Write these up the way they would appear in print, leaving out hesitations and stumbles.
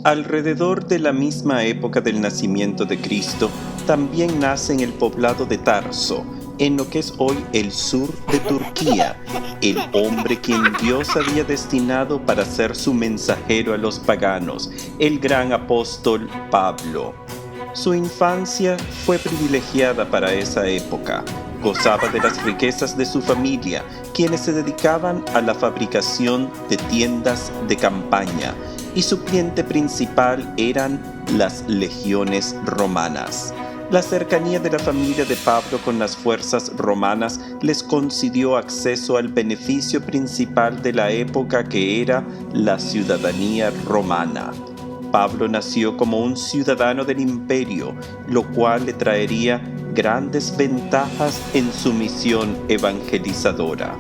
Alrededor de la misma época del nacimiento de Cristo, también nace en el poblado de Tarso, en lo que es hoy el sur de Turquía, el hombre quien Dios había destinado para ser su mensajero a los paganos, el gran apóstol Pablo. Su infancia fue privilegiada para esa época. Gozaba de las riquezas de su familia, quienes se dedicaban a la fabricación de tiendas de campaña, y su cliente principal eran las legiones romanas. La cercanía de la familia de Pablo con las fuerzas romanas les concedió acceso al beneficio principal de la época, que era la ciudadanía romana. Pablo nació como un ciudadano del imperio, lo cual le traería grandes ventajas en su misión evangelizadora.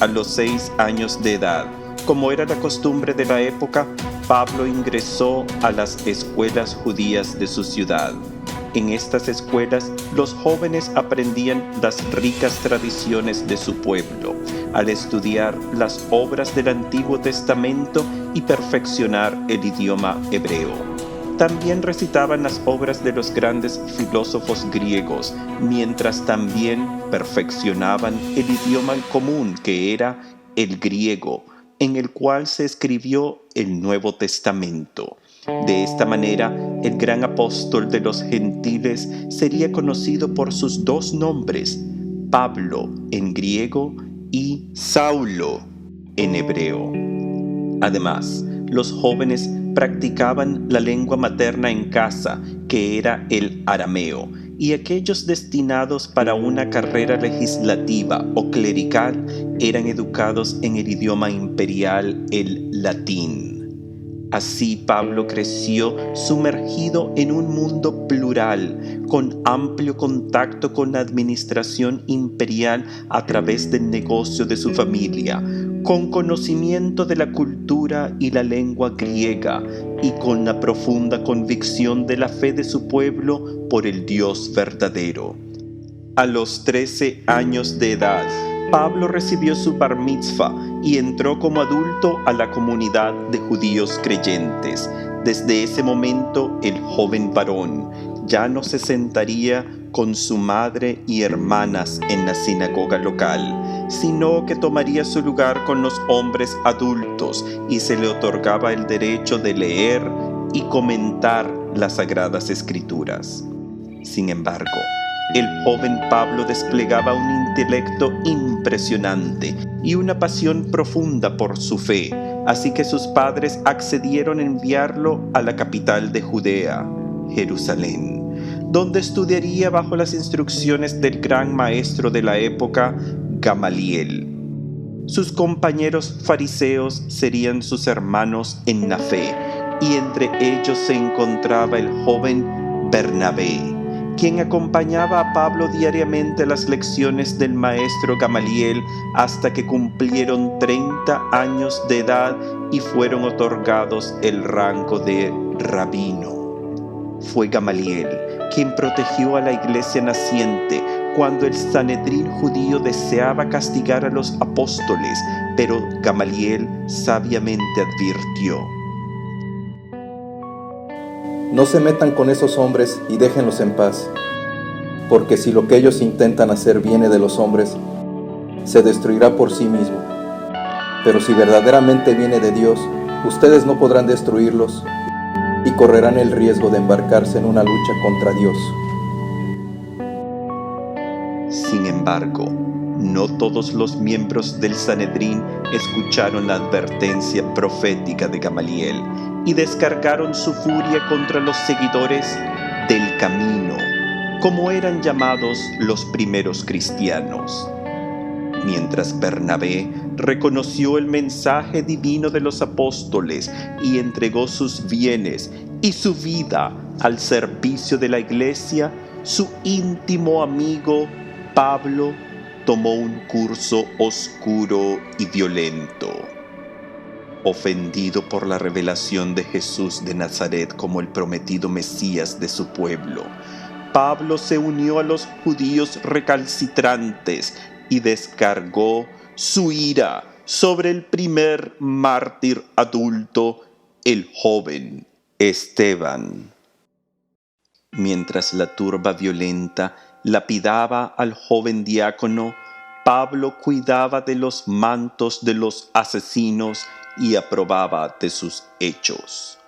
A los 6 años de edad, como era la costumbre de la época, Pablo ingresó a las escuelas judías de su ciudad. En estas escuelas, los jóvenes aprendían las ricas tradiciones de su pueblo, al estudiar las obras del Antiguo Testamento y perfeccionar el idioma hebreo. También recitaban las obras de los grandes filósofos griegos, mientras también perfeccionaban el idioma común, que era el griego, en el cual se escribió el Nuevo Testamento. De esta manera, el gran apóstol de los gentiles sería conocido por sus 2 nombres, Pablo en griego y Saulo en hebreo. Además, los jóvenes practicaban la lengua materna en casa, que era el arameo, y aquellos destinados para una carrera legislativa o clerical eran educados en el idioma imperial, el latín. Así Pablo creció sumergido en un mundo plural, con amplio contacto con la administración imperial a través del negocio de su familia, con conocimiento de la cultura y la lengua griega, y con la profunda convicción de la fe de su pueblo por el Dios verdadero. A los 13 años de edad, Pablo recibió su bar mitzvah y entró como adulto a la comunidad de judíos creyentes. Desde ese momento, el joven varón ya no se sentaría con su madre y hermanas en la sinagoga local, sino que tomaría su lugar con los hombres adultos y se le otorgaba el derecho de leer y comentar las Sagradas Escrituras. Sin embargo, el joven Pablo desplegaba un intelecto impresionante y una pasión profunda por su fe, así que sus padres accedieron a enviarlo a la capital de Judea, Jerusalén, donde estudiaría bajo las instrucciones del gran maestro de la época, Gamaliel. Sus compañeros fariseos serían sus hermanos en la fe, y entre ellos se encontraba el joven Bernabé, quien acompañaba a Pablo diariamente a las lecciones del maestro Gamaliel hasta que cumplieron 30 años de edad y fueron otorgados el rango de rabino. Fue Gamaliel quien protegió a la iglesia naciente cuando el Sanedrín judío deseaba castigar a los apóstoles, pero Gamaliel sabiamente advirtió: no se metan con esos hombres y déjenlos en paz, porque si lo que ellos intentan hacer viene de los hombres, se destruirá por sí mismo. Pero si verdaderamente viene de Dios, ustedes no podrán destruirlos y correrán el riesgo de embarcarse en una lucha contra Dios. Sin embargo, no todos los miembros del Sanedrín escucharon la advertencia profética de Gamaliel y descargaron su furia contra los seguidores del camino, como eran llamados los primeros cristianos. Mientras Bernabé reconoció el mensaje divino de los apóstoles y entregó sus bienes y su vida al servicio de la iglesia, su íntimo amigo Pablo tomó un curso oscuro y violento. Ofendido por la revelación de Jesús de Nazaret como el prometido Mesías de su pueblo, Pablo se unió a los judíos recalcitrantes y descargó su ira sobre el primer mártir adulto, el joven Esteban. Mientras la turba violenta lapidaba al joven diácono, Pablo cuidaba de los mantos de los asesinos y aprobaba de sus hechos.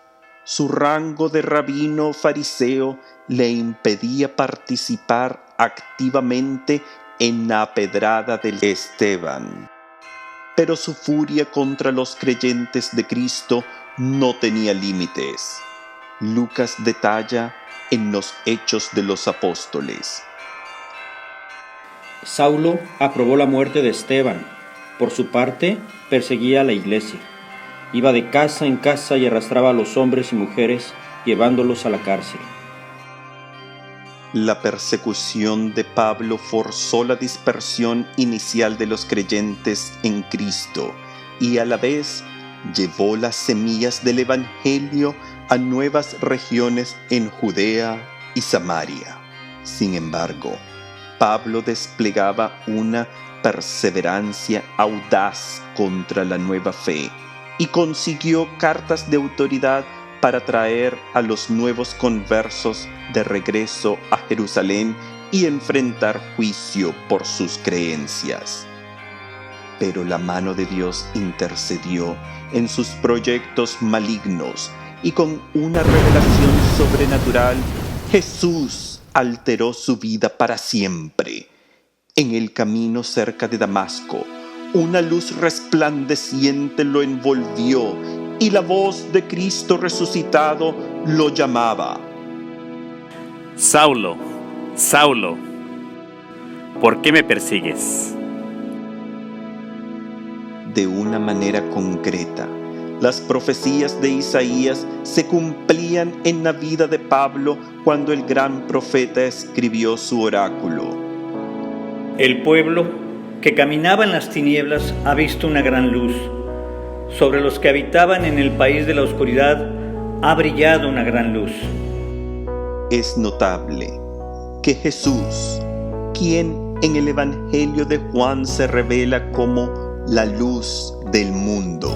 Su rango de rabino fariseo le impedía participar activamente en la pedrada de Esteban. Pero su furia contra los creyentes de Cristo no tenía límites. Lucas detalla en los Hechos de los Apóstoles. Saulo aprobó la muerte de Esteban. Por su parte, perseguía a la iglesia. Iba de casa en casa y arrastraba a los hombres y mujeres, llevándolos a la cárcel. La persecución de Pablo forzó la dispersión inicial de los creyentes en Cristo y a la vez llevó las semillas del Evangelio a nuevas regiones en Judea y Samaria. Sin embargo, Pablo desplegaba una perseverancia audaz contra la nueva fe y consiguió cartas de autoridad para traer a los nuevos conversos de regreso a Jerusalén y enfrentar juicio por sus creencias. Pero la mano de Dios intercedió en sus proyectos malignos y con una revelación sobrenatural, Jesús alteró su vida para siempre. En el camino cerca de Damasco, una luz resplandeciente lo envolvió y la voz de Cristo resucitado lo llamaba. Saulo, Saulo, ¿por qué me persigues? De una manera concreta, las profecías de Isaías se cumplían en la vida de Pablo cuando el gran profeta escribió su oráculo. El pueblo que caminaba en las tinieblas ha visto una gran luz. Sobre los que habitaban en el país de la oscuridad ha brillado una gran luz. Es notable que Jesús, quien en el Evangelio de Juan se revela como la luz del mundo,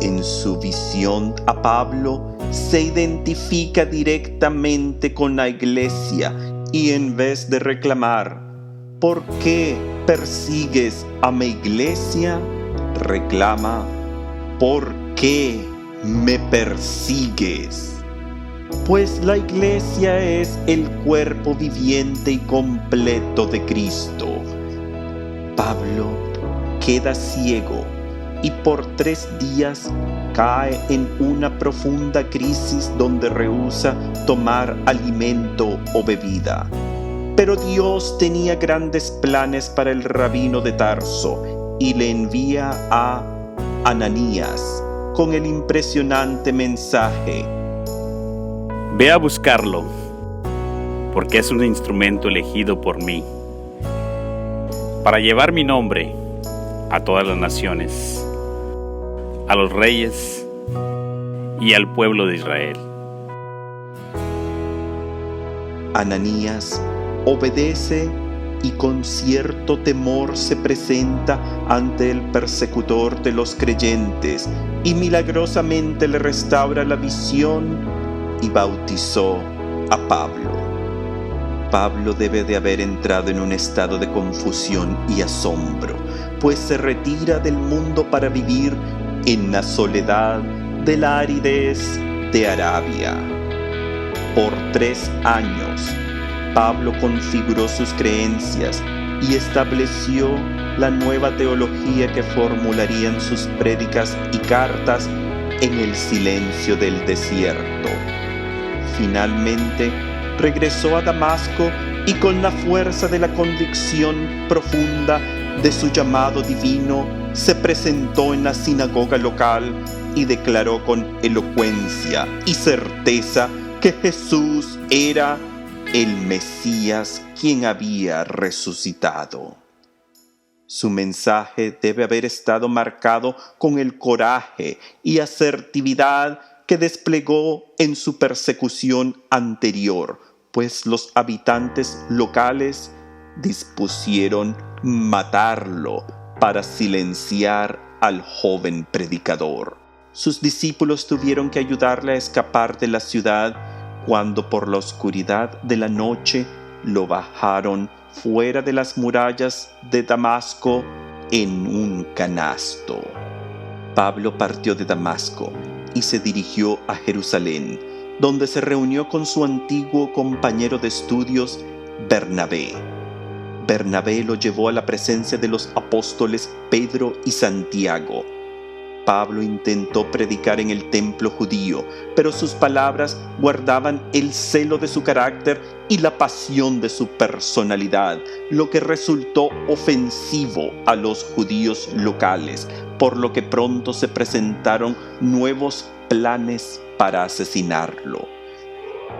en su visión a Pablo se identifica directamente con la iglesia y en vez de reclamar ¿por qué persigues a mi iglesia?, reclama ¿por qué me persigues? Pues la iglesia es el cuerpo viviente y completo de Cristo. Pablo queda ciego y por 3 días cae en una profunda crisis donde rehúsa tomar alimento o bebida. Pero Dios tenía grandes planes para el rabino de Tarso y le envía a Ananías con el impresionante mensaje: Ve a buscarlo, porque es un instrumento elegido por mí, para llevar mi nombre a todas las naciones, a los reyes y al pueblo de Israel. Ananías obedece y con cierto temor se presenta ante el persecutor de los creyentes y milagrosamente le restaura la visión y bautizó a Pablo. Pablo debe de haber entrado en un estado de confusión y asombro, pues se retira del mundo para vivir en la soledad de la aridez de Arabia. Por 3 años, Pablo configuró sus creencias y estableció la nueva teología que formularían sus prédicas y cartas en el silencio del desierto. Finalmente, regresó a Damasco y con la fuerza de la convicción profunda de su llamado divino, se presentó en la sinagoga local y declaró con elocuencia y certeza que Jesús era el Mesías quien había resucitado. Su mensaje debe haber estado marcado con el coraje y asertividad que desplegó en su persecución anterior, pues los habitantes locales dispusieron matarlo para silenciar al joven predicador. Sus discípulos tuvieron que ayudarle a escapar de la ciudad cuando por la oscuridad de la noche lo bajaron fuera de las murallas de Damasco en un canasto. Pablo partió de Damasco y se dirigió a Jerusalén, donde se reunió con su antiguo compañero de estudios, Bernabé. Bernabé lo llevó a la presencia de los apóstoles Pedro y Santiago. Pablo intentó predicar en el templo judío, pero sus palabras guardaban el celo de su carácter y la pasión de su personalidad, lo que resultó ofensivo a los judíos locales, por lo que pronto se presentaron nuevos planes para asesinarlo.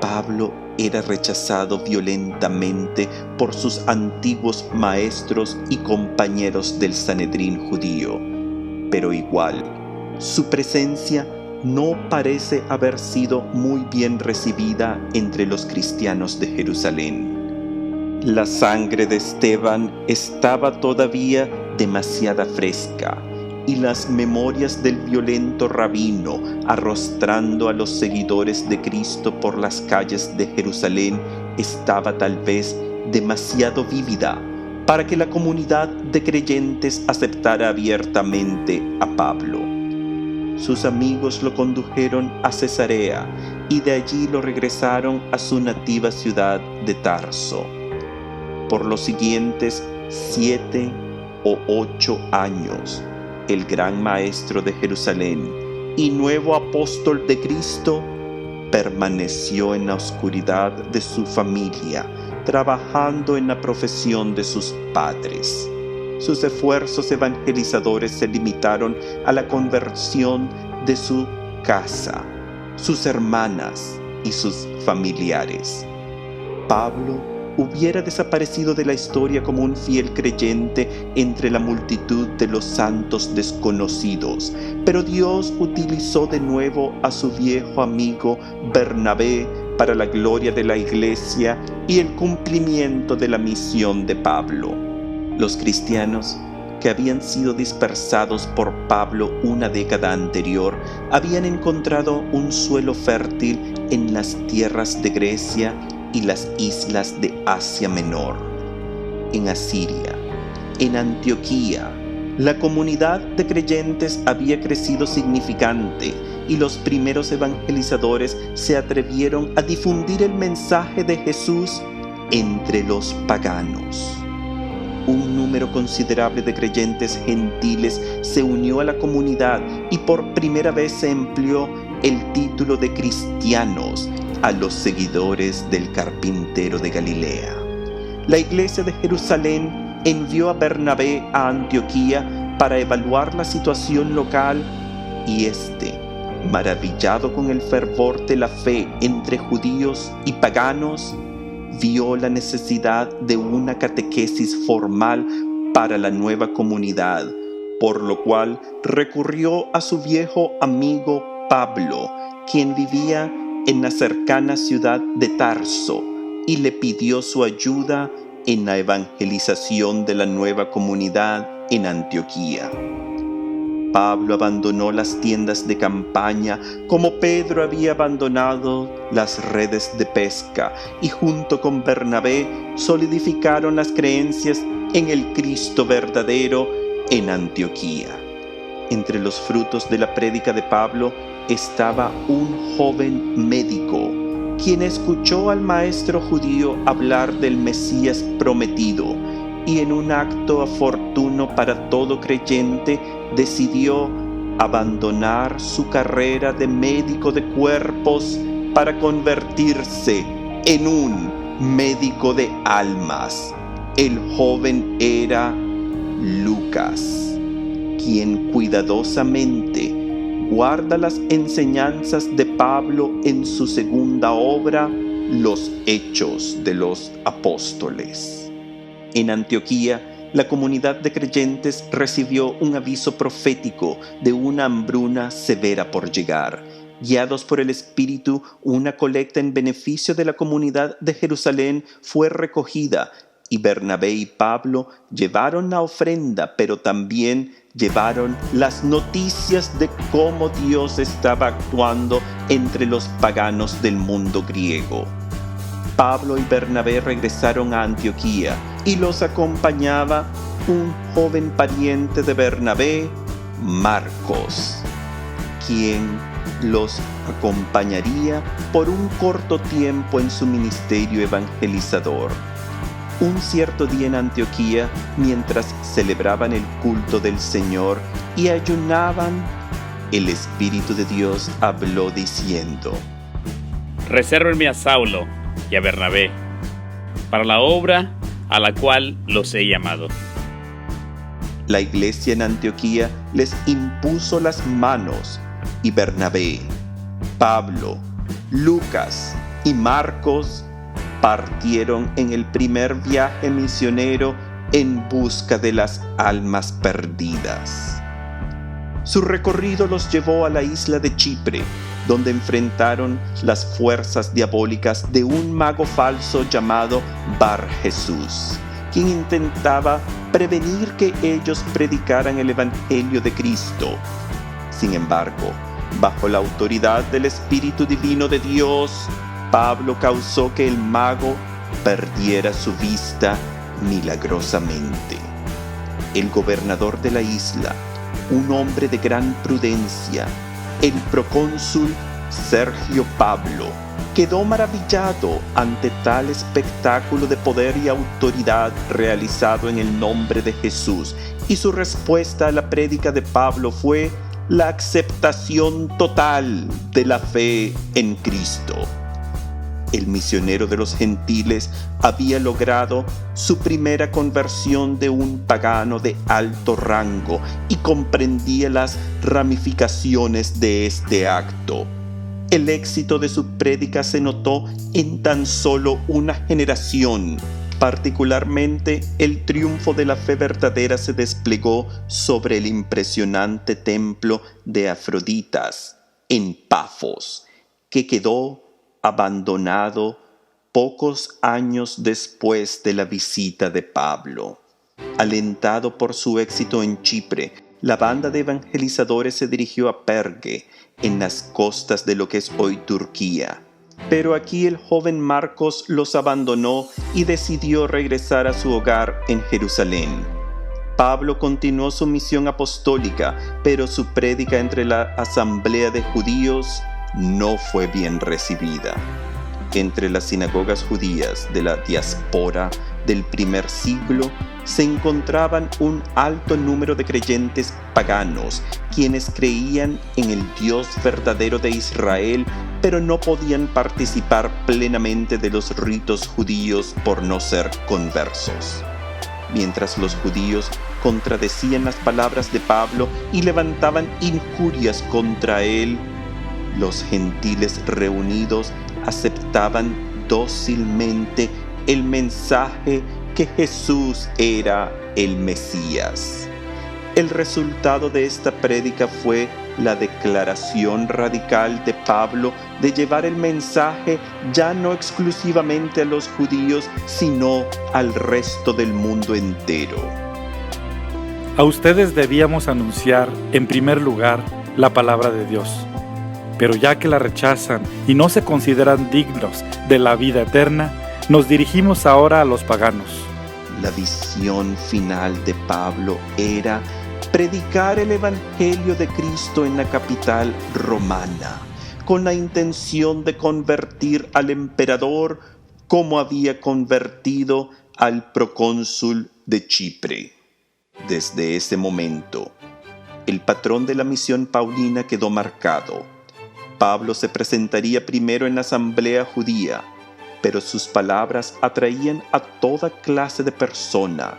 Pablo era rechazado violentamente por sus antiguos maestros y compañeros del Sanedrín judío, pero igual, su presencia no parece haber sido muy bien recibida entre los cristianos de Jerusalén. La sangre de Esteban estaba todavía demasiado fresca, y las memorias del violento rabino arrastrando a los seguidores de Cristo por las calles de Jerusalén estaba tal vez demasiado vívida para que la comunidad de creyentes aceptara abiertamente a Pablo. Sus amigos lo condujeron a Cesarea y de allí lo regresaron a su nativa ciudad de Tarso. Por los siguientes 7 o 8 años, el gran maestro de Jerusalén y nuevo apóstol de Cristo permaneció en la oscuridad de su familia, trabajando en la profesión de sus padres. Sus esfuerzos evangelizadores se limitaron a la conversión de su casa, sus hermanas y sus familiares. Pablo hubiera desaparecido de la historia como un fiel creyente entre la multitud de los santos desconocidos, pero Dios utilizó de nuevo a su viejo amigo Bernabé para la gloria de la iglesia y el cumplimiento de la misión de Pablo. Los cristianos que habían sido dispersados por Pablo una década anterior habían encontrado un suelo fértil en las tierras de Grecia y las islas de Asia Menor. En Asiria, en Antioquía, la comunidad de creyentes había crecido significante y los primeros evangelizadores se atrevieron a difundir el mensaje de Jesús entre los paganos. Un número considerable de creyentes gentiles se unió a la comunidad y por primera vez se empleó el título de cristianos a los seguidores del carpintero de Galilea. La iglesia de Jerusalén envió a Bernabé a Antioquía para evaluar la situación local y maravillado con el fervor de la fe entre judíos y paganos, vio la necesidad de una catequesis formal para la nueva comunidad, por lo cual recurrió a su viejo amigo Pablo, quien vivía en la cercana ciudad de Tarso, y le pidió su ayuda en la evangelización de la nueva comunidad en Antioquía. Pablo abandonó las tiendas de campaña como Pedro había abandonado las redes de pesca y junto con Bernabé solidificaron las creencias en el Cristo verdadero en Antioquía. Entre los frutos de la prédica de Pablo estaba un joven médico, quien escuchó al maestro judío hablar del Mesías prometido y en un acto oportuno para todo creyente decidió abandonar su carrera de médico de cuerpos para convertirse en un médico de almas. El joven era Lucas, quien cuidadosamente guarda las enseñanzas de Pablo en su segunda obra, Los Hechos de los Apóstoles. En Antioquía, la comunidad de creyentes recibió un aviso profético de una hambruna severa por llegar. Guiados por el Espíritu, una colecta en beneficio de la comunidad de Jerusalén fue recogida y Bernabé y Pablo llevaron la ofrenda, pero también llevaron las noticias de cómo Dios estaba actuando entre los paganos del mundo griego. Pablo y Bernabé regresaron a Antioquía y los acompañaba un joven pariente de Bernabé, Marcos, quien los acompañaría por un corto tiempo en su ministerio evangelizador. Un cierto día en Antioquía, mientras celebraban el culto del Señor y ayunaban, el Espíritu de Dios habló diciendo: Resérvenme a Saulo y a Bernabé para la obra a la cual los he llamado. La iglesia en Antioquía les impuso las manos y Bernabé, Pablo, Lucas y Marcos partieron en el primer viaje misionero en busca de las almas perdidas. Su recorrido los llevó a la isla de Chipre, donde enfrentaron las fuerzas diabólicas de un mago falso llamado Bar Jesús, quien intentaba prevenir que ellos predicaran el Evangelio de Cristo. Sin embargo, bajo la autoridad del Espíritu Divino de Dios, Pablo causó que el mago perdiera su vista milagrosamente. El gobernador de la isla, un hombre de gran prudencia, el procónsul Sergio Pablo, quedó maravillado ante tal espectáculo de poder y autoridad realizado en el nombre de Jesús, y su respuesta a la prédica de Pablo fue la aceptación total de la fe en Cristo. El misionero de los gentiles había logrado su primera conversión de un pagano de alto rango y comprendía las ramificaciones de este acto. El éxito de su prédica se notó en tan solo una generación. Particularmente, el triunfo de la fe verdadera se desplegó sobre el impresionante templo de Afroditas en Pafos, que quedó abandonado pocos años después de la visita de Pablo. Alentado por su éxito en Chipre, la banda de evangelizadores se dirigió a Perge, en las costas de lo que es hoy Turquía. Pero aquí el joven Marcos los abandonó y decidió regresar a su hogar en Jerusalén. Pablo continuó su misión apostólica, pero su prédica entre la asamblea de judíos no fue bien recibida. Entre las sinagogas judías de la diáspora del primer siglo se encontraban un alto número de creyentes paganos, quienes creían en el Dios verdadero de Israel, pero no podían participar plenamente de los ritos judíos por no ser conversos. Mientras los judíos contradecían las palabras de Pablo y levantaban injurias contra él, los gentiles reunidos aceptaban dócilmente el mensaje que Jesús era el Mesías. El resultado de esta prédica fue la declaración radical de Pablo de llevar el mensaje ya no exclusivamente a los judíos, sino al resto del mundo entero. A ustedes debíamos anunciar, en primer lugar, la palabra de Dios. Pero ya que la rechazan y no se consideran dignos de la vida eterna, nos dirigimos ahora a los paganos. La visión final de Pablo era predicar el Evangelio de Cristo en la capital romana, con la intención de convertir al emperador como había convertido al procónsul de Chipre. Desde ese momento, el patrón de la misión paulina quedó marcado. Pablo se presentaría primero en la asamblea judía, pero sus palabras atraían a toda clase de persona: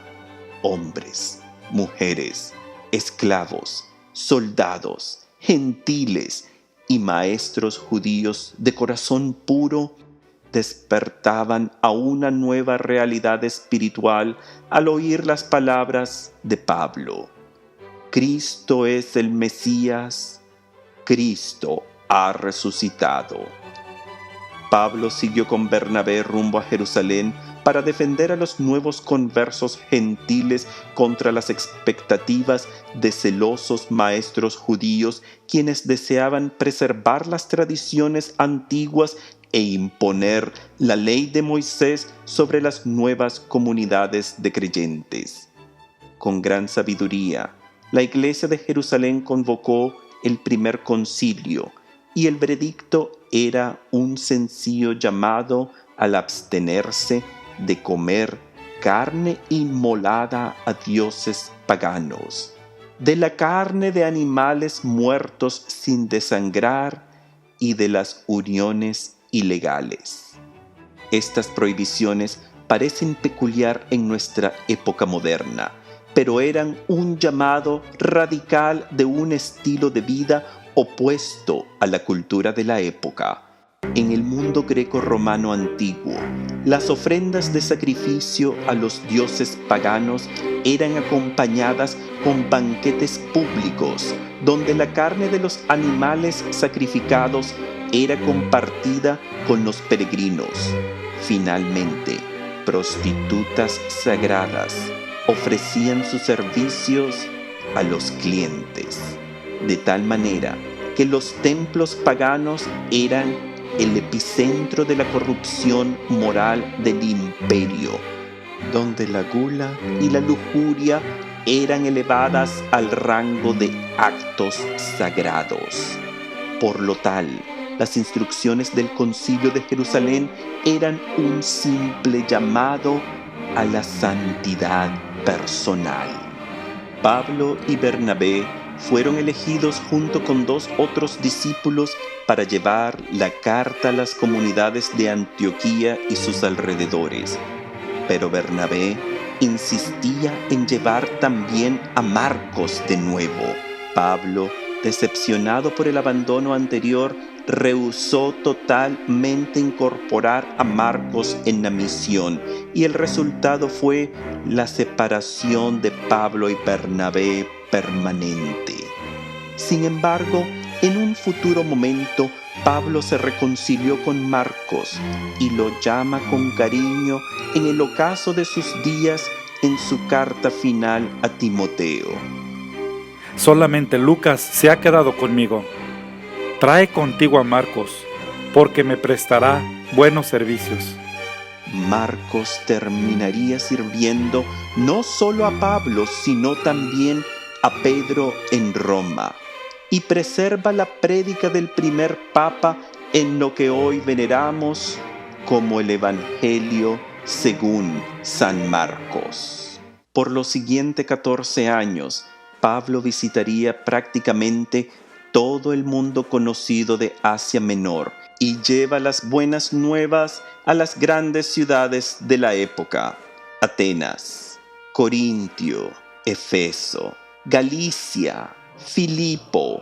hombres, mujeres, esclavos, soldados, gentiles y maestros judíos de corazón puro despertaban a una nueva realidad espiritual al oír las palabras de Pablo. Cristo es el Mesías, Cristo ha resucitado. Pablo siguió con Bernabé rumbo a Jerusalén para defender a los nuevos conversos gentiles contra las expectativas de celosos maestros judíos, quienes deseaban preservar las tradiciones antiguas e imponer la ley de Moisés sobre las nuevas comunidades de creyentes. Con gran sabiduría, la Iglesia de Jerusalén convocó el primer concilio, y el veredicto era un sencillo llamado al abstenerse de comer carne inmolada a dioses paganos, de la carne de animales muertos sin desangrar y de las uniones ilegales. Estas prohibiciones parecen peculiar en nuestra época moderna, pero eran un llamado radical de un estilo de vida opuesto a la cultura de la época. En el mundo greco-romano antiguo, las ofrendas de sacrificio a los dioses paganos eran acompañadas con banquetes públicos, donde la carne de los animales sacrificados era compartida con los peregrinos. Finalmente, prostitutas sagradas ofrecían sus servicios a los clientes, de tal manera que los templos paganos eran el epicentro de la corrupción moral del imperio, donde la gula y la lujuria eran elevadas al rango de actos sagrados. Por lo tal, las instrucciones del Concilio de Jerusalén eran un simple llamado a la santidad personal. Pablo y Bernabé fueron elegidos junto con 2 otros discípulos para llevar la carta a las comunidades de Antioquía y sus alrededores. Pero Bernabé insistía en llevar también a Marcos de nuevo. Pablo, decepcionado por el abandono anterior, rehusó totalmente incorporar a Marcos en la misión, y el resultado fue la separación de Pablo y Bernabé permanente. Sin embargo, en un futuro momento, Pablo se reconcilió con Marcos y lo llama con cariño en el ocaso de sus días en su carta final a Timoteo. Solamente Lucas se ha quedado conmigo. Trae contigo a Marcos, porque me prestará buenos servicios. Marcos terminaría sirviendo no solo a Pablo, sino también a Pedro en Roma, y preserva la prédica del primer papa en lo que hoy veneramos como el Evangelio según San Marcos. Por los siguientes 14 años, Pablo visitaría prácticamente todo el mundo conocido de Asia Menor y lleva las buenas nuevas a las grandes ciudades de la época: Atenas, Corintio, Efeso, Galicia, Filipo,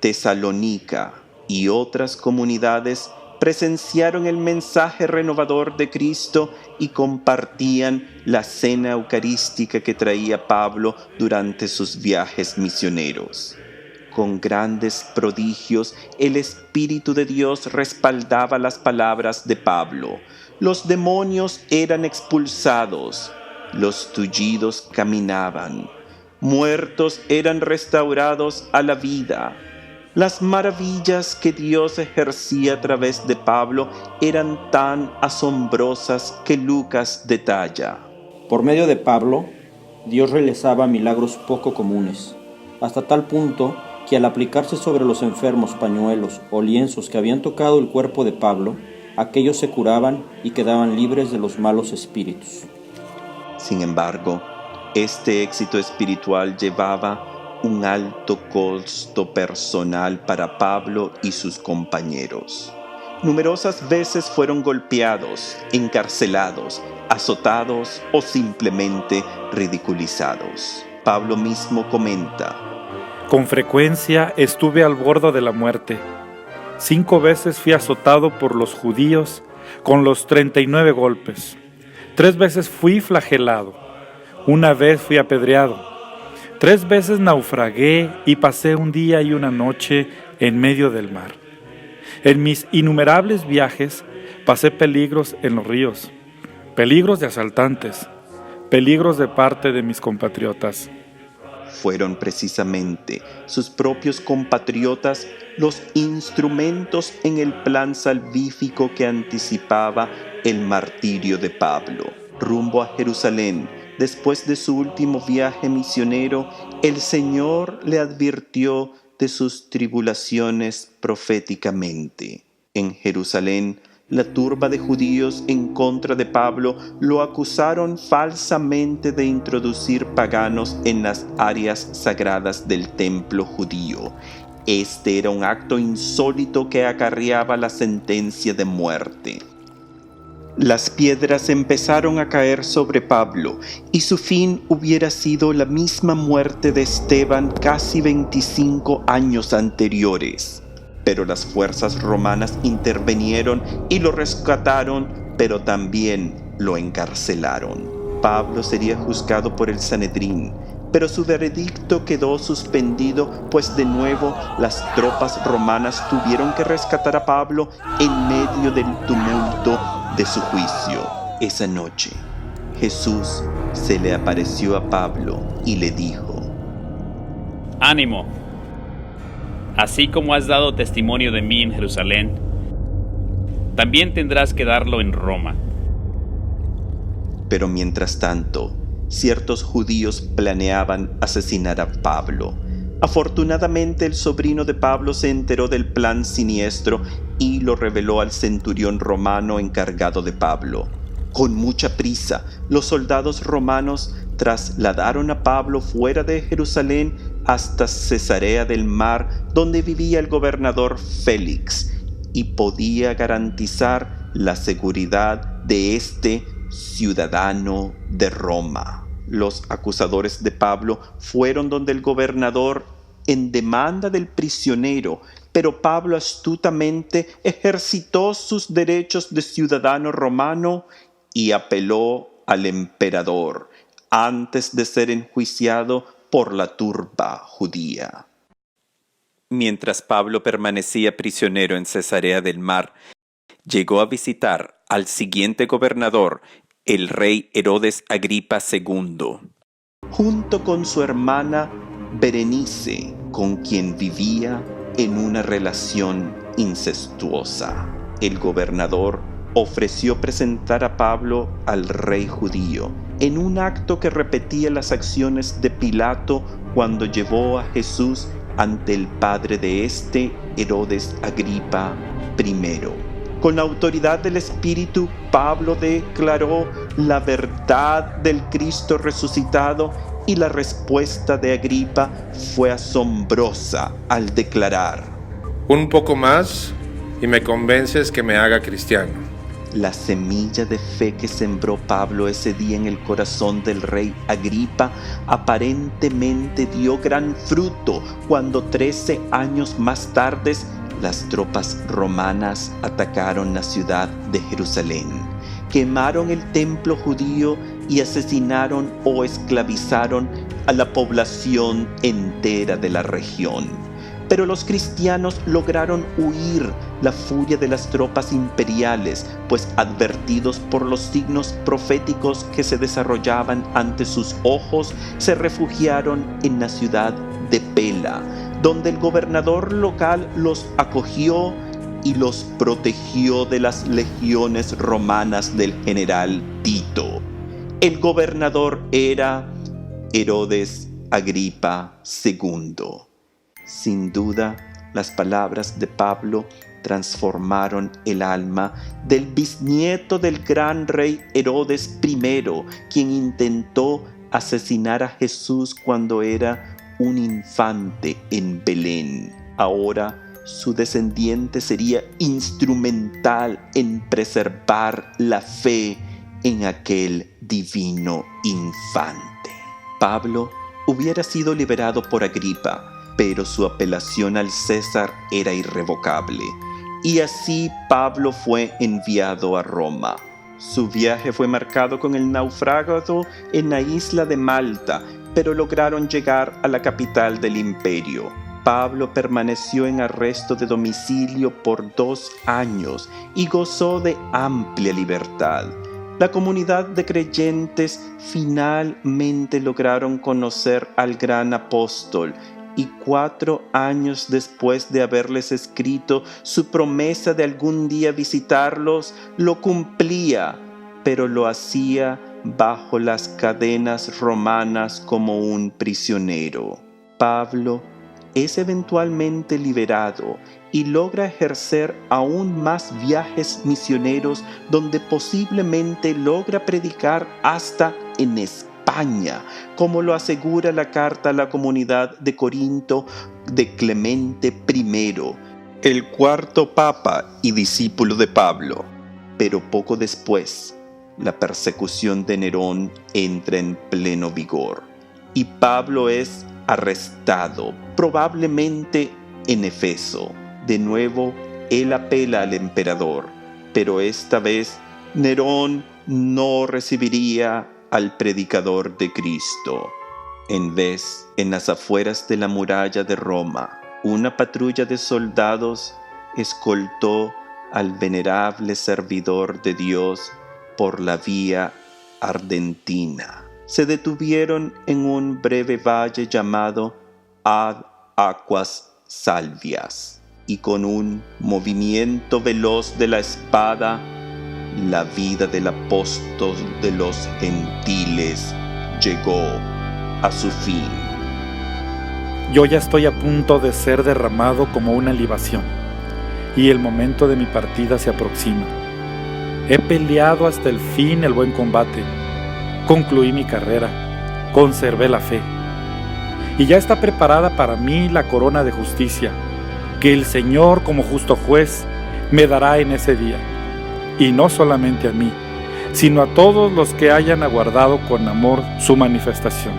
Tesalónica y otras comunidades presenciaron el mensaje renovador de Cristo y compartían la cena eucarística que traía Pablo durante sus viajes misioneros. Con grandes prodigios, el Espíritu de Dios respaldaba las palabras de Pablo. Los demonios eran expulsados, los tullidos caminaban, muertos eran restaurados a la vida. Las maravillas que Dios ejercía a través de Pablo eran tan asombrosas que Lucas detalla. Por medio de Pablo, Dios realizaba milagros poco comunes, hasta tal punto que al aplicarse sobre los enfermos pañuelos o lienzos que habían tocado el cuerpo de Pablo, aquellos se curaban y quedaban libres de los malos espíritus. Sin embargo, este éxito espiritual llevaba un alto costo personal para Pablo y sus compañeros. Numerosas veces fueron golpeados, encarcelados, azotados o simplemente ridiculizados. Pablo mismo comenta: Con frecuencia estuve al borde de la muerte. 5 veces fui azotado por los judíos con los 39 golpes. 3 veces fui flagelado. 1 vez fui apedreado. 3 veces naufragué y pasé un día y una noche en medio del mar. En mis innumerables viajes pasé peligros en los ríos. peligros de asaltantes, peligros de parte de mis compatriotas. Fueron precisamente sus propios compatriotas los instrumentos en el plan salvífico que anticipaba el martirio de Pablo. Rumbo a Jerusalén, después de su último viaje misionero, el Señor le advirtió de sus tribulaciones proféticamente. En Jerusalén, la turba de judíos en contra de Pablo lo acusaron falsamente de introducir paganos en las áreas sagradas del templo judío. Este era un acto insólito que acarreaba la sentencia de muerte. Las piedras empezaron a caer sobre Pablo, y su fin hubiera sido la misma muerte de Esteban casi 25 años anteriores. Pero las fuerzas romanas intervinieron y lo rescataron, pero también lo encarcelaron. Pablo sería juzgado por el Sanedrín, pero su veredicto quedó suspendido, pues de nuevo las tropas romanas tuvieron que rescatar a Pablo en medio del tumulto de su juicio. Esa noche, Jesús se le apareció a Pablo y le dijo: ánimo, así como has dado testimonio de mí en Jerusalén, también tendrás que darlo en Roma. Pero mientras tanto, ciertos judíos planeaban asesinar a Pablo. Afortunadamente, el sobrino de Pablo se enteró del plan siniestro y lo reveló al centurión romano encargado de Pablo. Con mucha prisa, los soldados romanos trasladaron a Pablo fuera de Jerusalén hasta Cesarea del Mar, donde vivía el gobernador Félix, y podía garantizar la seguridad de este ciudadano de Roma. Los acusadores de Pablo fueron donde el gobernador en demanda del prisionero, pero Pablo astutamente ejercitó sus derechos de ciudadano romano y apeló al emperador antes de ser enjuiciado por la turba judía. Mientras Pablo permanecía prisionero en Cesarea del Mar, llegó a visitar al siguiente gobernador, el rey Herodes Agripa II, junto con su hermana Berenice, con quien vivía en una relación incestuosa. El gobernador ofreció presentar a Pablo al rey judío, en un acto que repetía las acciones de Pilato cuando llevó a Jesús ante el padre de este, Herodes Agripa I. Con la autoridad del Espíritu, Pablo declaró la verdad del Cristo resucitado, y la respuesta de Agripa fue asombrosa al declarar: un poco más y me convences que me haga cristiano. La semilla de fe que sembró Pablo ese día en el corazón del rey Agripa aparentemente dio gran fruto cuando 13 años más tarde las tropas romanas atacaron la ciudad de Jerusalén, quemaron el templo judío y asesinaron o esclavizaron a la población entera de la región. Pero los cristianos lograron huir la furia de las tropas imperiales, pues advertidos por los signos proféticos que se desarrollaban ante sus ojos, se refugiaron en la ciudad de Pela, donde el gobernador local los acogió y los protegió de las legiones romanas del general Tito. El gobernador era Herodes Agripa II. Sin duda, las palabras de Pablo transformaron el alma del bisnieto del gran rey Herodes I, quien intentó asesinar a Jesús cuando era un infante en Belén. Ahora, su descendiente sería instrumental en preservar la fe en aquel divino infante. Pablo hubiera sido liberado por Agripa, pero su apelación al César era irrevocable, y así Pablo fue enviado a Roma. Su viaje fue marcado con el naufragio en la isla de Malta, pero lograron llegar a la capital del imperio. Pablo permaneció en arresto de domicilio por 2 años y gozó de amplia libertad. La comunidad de creyentes finalmente lograron conocer al gran apóstol y 4 años después de haberles escrito, su promesa de algún día visitarlos lo cumplía, pero lo hacía bajo las cadenas romanas como un prisionero. Pablo es eventualmente liberado y logra ejercer aún más viajes misioneros donde posiblemente logra predicar hasta en España, como lo asegura la carta a la comunidad de Corinto de Clemente I, el 4º papa y discípulo de Pablo. Pero poco después, la persecución de Nerón entra en pleno vigor y Pablo es arrestado, probablemente en Efeso. De nuevo, él apela al emperador, pero esta vez Nerón no recibiría al predicador de Cristo. En vez, en las afueras de la muralla de Roma, una patrulla de soldados escoltó al venerable servidor de Dios por la vía ardentina. Se detuvieron en un breve valle llamado Ad Aquas Salvias, y con un movimiento veloz de la espada, la vida del apóstol de los gentiles llegó a su fin. Yo ya estoy a punto de ser derramado como una libación, y el momento de mi partida se aproxima. He peleado hasta el fin el buen combate, concluí mi carrera, conservé la fe, y ya está preparada para mí la corona de justicia, que el Señor como justo juez me dará en ese día, y no solamente a mí, sino a todos los que hayan aguardado con amor su manifestación.